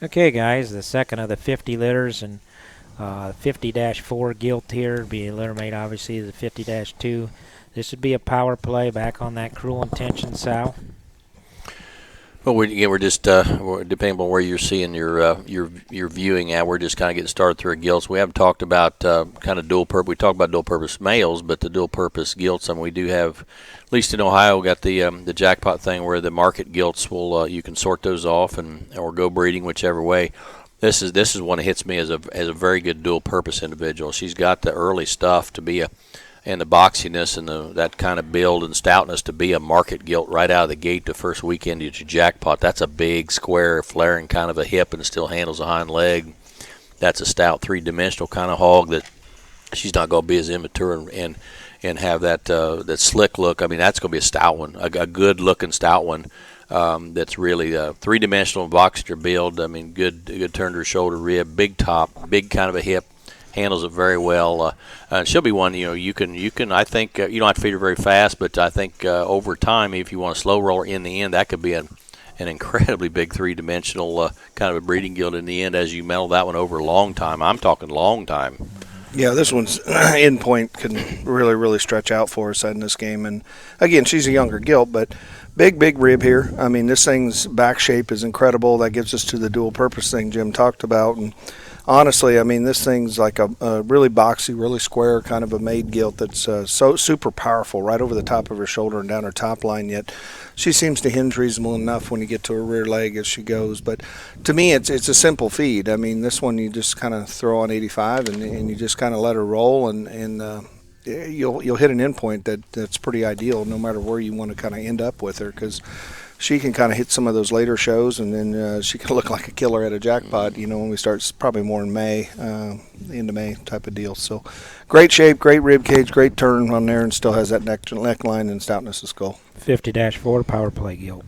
Okay, guys, the second of the 50 litters, and 50-4 gilt here. Be a litter mate, obviously, the 50-2. This would be a power play back on that Cruel Intention sow. Well, we're just depending on where you're seeing your viewing at. We're just kind of getting started through our gilts. We haven't talked about kind of dual purpose. We talked about dual purpose males, but the dual purpose gilts. I mean, we do have, at least in Ohio, got the jackpot thing where the market gilts will you can sort those off or go breeding, whichever way. This is one that hits me as a very good dual purpose individual. She's got the early stuff to be and the boxiness and that kind of build and stoutness to be a market gilt right out of the gate the first weekend you jackpot. That's a big, square, flaring kind of a hip and still handles a hind leg. That's a stout, three-dimensional kind of hog that she's not going to be as immature and have that slick look. I mean, that's going to be a stout one, a good-looking stout one. That's really three-dimensional boxer build. I mean, good turn to her shoulder rib, big top, big kind of a hip. Handles it very well. She'll be one, you can. I think you don't have to feed her very fast, but I think over time, if you want a slow roller in the end, that could be an incredibly big three-dimensional kind of a breeding gilt in the end as you mellow that one over a long time. I'm talking long time. Yeah, this one's end point can really stretch out for us in this game. And again, she's a younger gilt, but big rib here. I mean, this thing's back shape is incredible. That gives us to the dual purpose thing Jim talked about. And honestly, I mean, this thing's like a really boxy, really square kind of a made gilt that's so super powerful right over the top of her shoulder and down her top line, yet she seems to hinge reasonable enough when you get to her rear leg as she goes. But to me, it's a simple feed. I mean, this one you just kind of throw on 85 and you just kind of let her roll and you'll hit an endpoint that's pretty ideal no matter where you want to kind of end up with her, because she can kind of hit some of those later shows, and then she can look like a killer at a jackpot, when we start, probably more in May, into May type of deal. So great shape, great rib cage, great turn on there, and still has that neckline and stoutness of skull. 50-4 power play gilt.